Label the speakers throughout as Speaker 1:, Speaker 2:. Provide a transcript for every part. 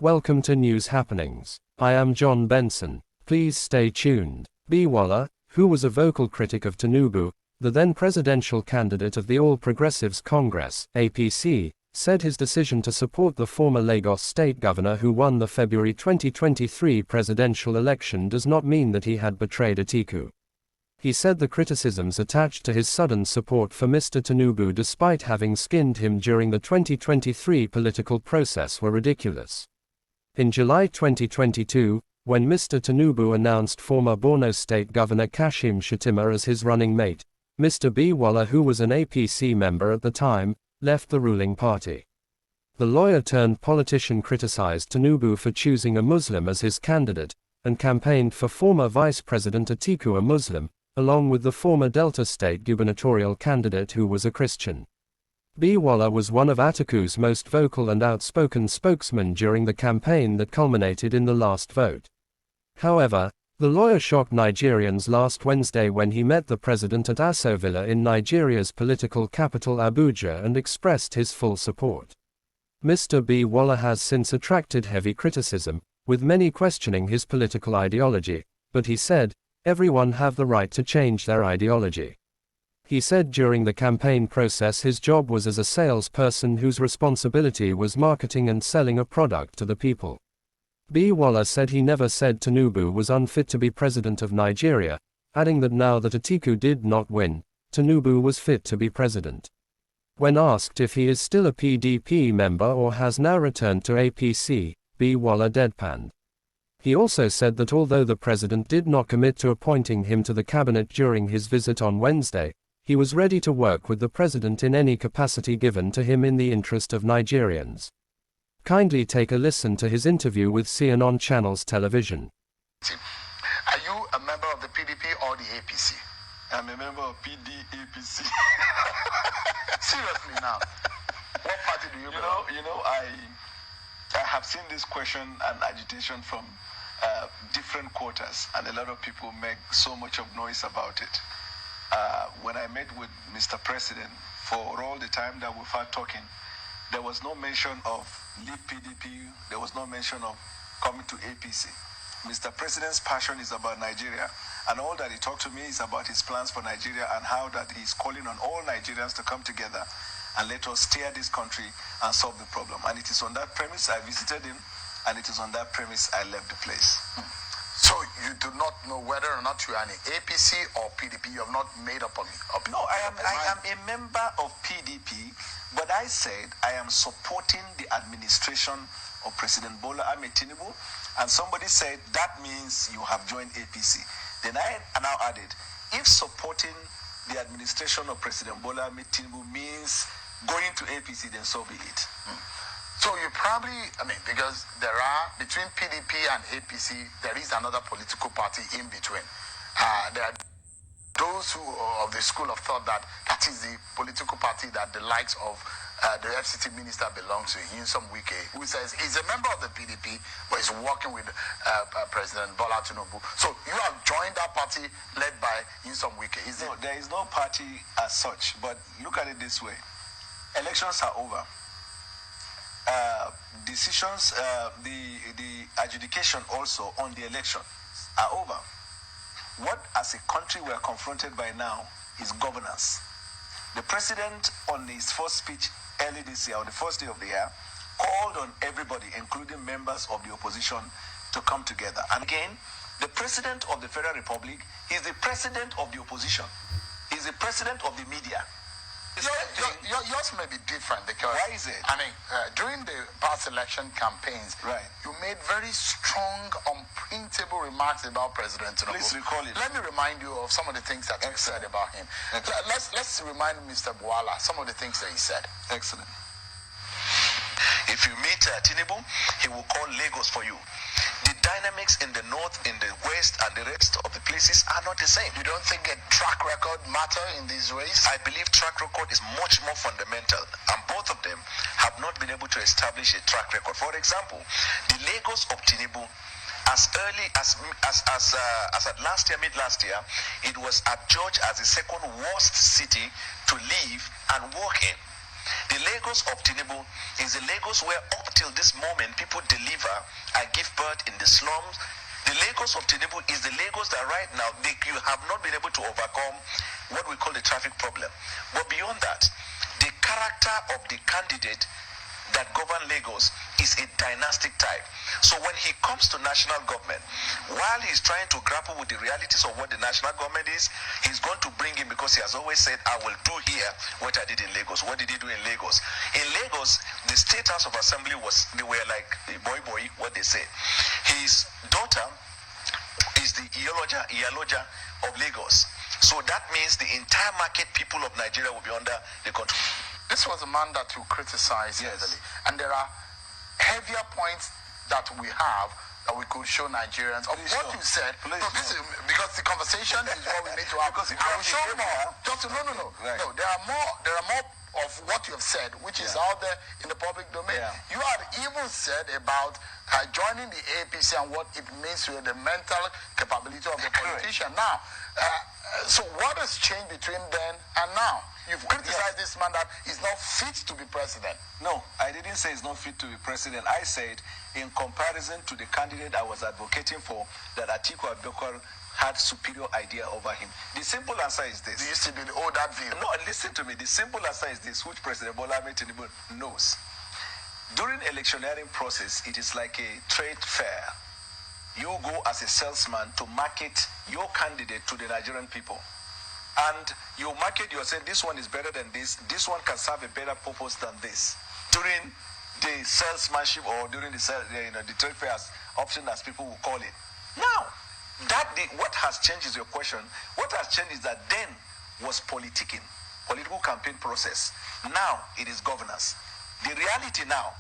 Speaker 1: Welcome to News Happenings. I am John Benson. Please stay tuned. Bwala, who was a vocal critic of Tinubu, the then presidential candidate of the All Progressives Congress (APC), said his decision to support the former Lagos state governor who won the February 2023 presidential election does not mean that he had betrayed Atiku. He said the criticisms attached to his sudden support for Mr. Tinubu despite having skinned him during the 2023 political process were ridiculous. In July 2022, when Mr. Tinubu announced former Borno State Governor Kashim Shettima as his running mate, Mr. Bwala, who was an APC member at the time, left the ruling party. The lawyer-turned-politician criticized Tinubu for choosing a Muslim as his candidate, and campaigned for former Vice President Atiku, a Muslim, along with the former Delta State gubernatorial candidate who was a Christian. Bwala was one of Atiku's most vocal and outspoken spokesmen during the campaign that culminated in the last vote. However, the lawyer shocked Nigerians last Wednesday when he met the president at Aso Villa in Nigeria's political capital Abuja and expressed his full support. Mr. Bwala has since attracted heavy criticism, with many questioning his political ideology, but he said, "Everyone have the right to change their ideology." He said during the campaign process his job was as a salesperson whose responsibility was marketing and selling a product to the people. Bwala said he never said Tinubu was unfit to be president of Nigeria, adding that now that Atiku did not win, Tinubu was fit to be president. When asked if he is still a PDP member or has now returned to APC, Bwala deadpanned. He also said that although the president did not commit to appointing him to the cabinet during his visit on Wednesday, he was ready to work with the president in any capacity given to him in the interest of Nigerians. Kindly take a listen to his interview with CNN Channels Television.
Speaker 2: Are you a member of the PDP or the APC?
Speaker 3: I'm a member of PDAPC.
Speaker 2: Seriously now, what party do you belong?
Speaker 3: I have seen this question and agitation from different quarters, and a lot of people make so much of noise about it. When I met with Mr. President, for all the time that we've had talking, there was no mention of leave PDP, there was no mention of coming to APC. Mr. President's passion is about Nigeria, and all that he talked to me is about his plans for Nigeria and how that he's calling on all Nigerians to come together and let us steer this country and solve the problem. And it is on that premise I visited him, and it is on that premise I left the place.
Speaker 2: So you do not know whether or not you are in APC or PDP. You have not made up on me.
Speaker 3: No, I am a member of PDP, but I said I am supporting the administration of President Bwala Tinubu, and somebody said that means you have joined APC. Then I now added, if supporting the administration of President Bwala Tinubu means going to APC, then so be it.
Speaker 2: So you probably, because there are, between PDP and APC, there is another political party in between. There are those who are of the school of thought that that is the political party that the likes of the FCT minister belongs to, Nyesom Wike, who says he's a member of the PDP, but he's working with President Bola Tinubu. So you have joined that party led by Nyesom Wike.
Speaker 3: No, there is no party as such, but look at it this way. Elections are over. Decisions, the adjudication also on the election are over. What as a country we are confronted by now is governance. The president on his first speech early this year, on the first day of the year, called on everybody, including members of the opposition, to come together. And again, the president of the Federal Republic is the president of the opposition. He's the president of the media.
Speaker 2: Yours may be different because
Speaker 3: why is it?
Speaker 2: During the past election campaigns,
Speaker 3: right,
Speaker 2: you made very strong, unprintable remarks about President Tinubu.
Speaker 3: Please recall it.
Speaker 2: Let me remind you of some of the things that you said about him. Let's remind Mr. Bwala some of the things that he said.
Speaker 3: Excellent.
Speaker 4: If you meet Tinubu, he will call Lagos for you. The dynamics in the north, in the west, and the rest of the places are not the same.
Speaker 2: You don't think a track record matter in these ways?
Speaker 4: I believe track record is much more fundamental, and both of them have not been able to establish a track record. For example, the Lagos of Tinubu, as early as at mid last year, it was adjudged as the second worst city to live and work in. The Lagos of Tinubu is the Lagos where up till this moment people deliver and give birth in the slums. The Lagos of Tinubu is the Lagos that right now you have not been able to overcome what we call the traffic problem. But beyond that, the character of the candidate that govern Lagos is a dynastic type. So when he comes to national government, while he's trying to grapple with the realities of what the national government is, he's going to bring in, because he has always said, I will do here what I did in Lagos. What did he do in Lagos? In Lagos, the State House of Assembly they were like boy, what they say. His daughter is the Iyaloja of Lagos. So that means the entire market people of Nigeria will be under the control.
Speaker 2: This was a man that you criticized heavily, and there are heavier points that we have that we could show Nigerians of what you said. This is because the conversation is what we need to have.
Speaker 4: Because
Speaker 2: I will show more. No.
Speaker 4: Right.
Speaker 2: No, there are more of what you have said, which is out there in the public domain.
Speaker 4: Yeah.
Speaker 2: You had even said about joining the APC and what it means to the mental capability of the politician. Now, so what has changed between then and now? You've criticized this man that he's not fit to be president.
Speaker 3: No, I didn't say he's not fit to be president. I said, in comparison to the candidate I was advocating for, that Atiku had superior idea over him. The simple answer is this.
Speaker 2: Do you still hold that view?
Speaker 3: No, listen to me. The simple answer is this, which President Bwala Tinubu knows. During electioneering process, it is like a trade fair. You go as a salesman to market your candidate to the Nigerian people. And you market yourself, this one is better than this one can serve a better purpose than this. During the salesmanship or during the trade fairs option, as people will call it. Now, what has changed is your question. What has changed is that then was politicking, political campaign process. Now it is governance. The reality now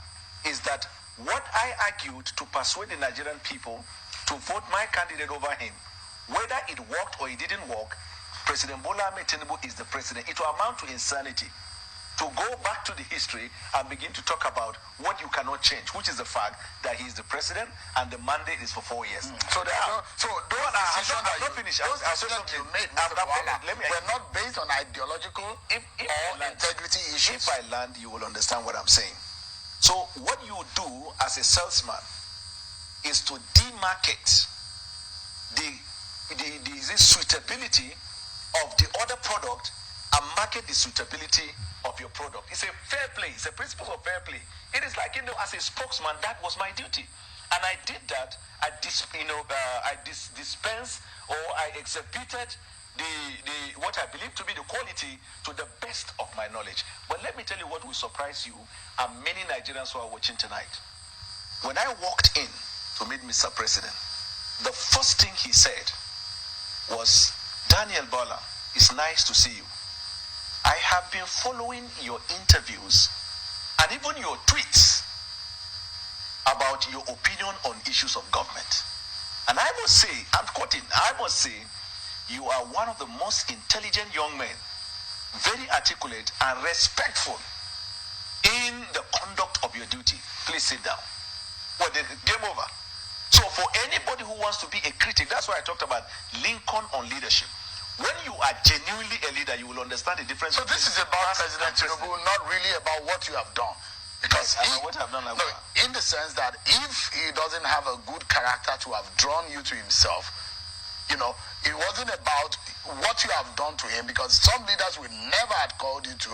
Speaker 3: is that what I argued to persuade the Nigerian people to vote my candidate over him, whether it worked or it didn't work, President Bola Tinubu is the president. It will amount to insanity to go back to the history and begin to talk about what you cannot change, which is the fact that he is the president and the mandate is for 4 years.
Speaker 2: So those decisions you made, were not based on ideological or integrity issues.
Speaker 3: If I land, you will understand what I'm saying. So what you do as a salesman is to demarcate the suitability of the other product and market the suitability of your product. It's a fair play. It's a principle of fair play. It is like, as a spokesman, that was my duty. And I did that. I dispensed or I exhibited what I believe to be the quality to the best of my knowledge. But let me tell you what will surprise you and many Nigerians who are watching tonight. When I walked in to meet Mr. President, the first thing he said was, Daniel Bwala, it's nice to see you. I have been following your interviews and even your tweets about your opinion on issues of government. And I must say, I'm quoting, I must say, you are one of the most intelligent young men, very articulate and respectful in the conduct of your duty. Please sit down. Well, then, game over. So for anybody who wants to be a critic, that's why I talked about Lincoln on leadership. When you are genuinely a leader, you will understand the difference.
Speaker 2: So this is about President Tinubu, not really about what you have done. Because
Speaker 3: what I've done,
Speaker 2: in the sense that if he doesn't have a good character to have drawn you to himself, it wasn't about what you have done to him, because some leaders would never have called you to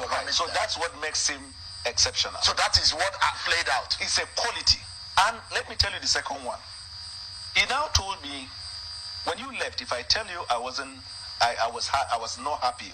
Speaker 3: right. So that's what makes him exceptional.
Speaker 2: So that is what played out.
Speaker 3: It's a quality. And let me tell you the second one. He now told me, when you left, if I tell you I was not happy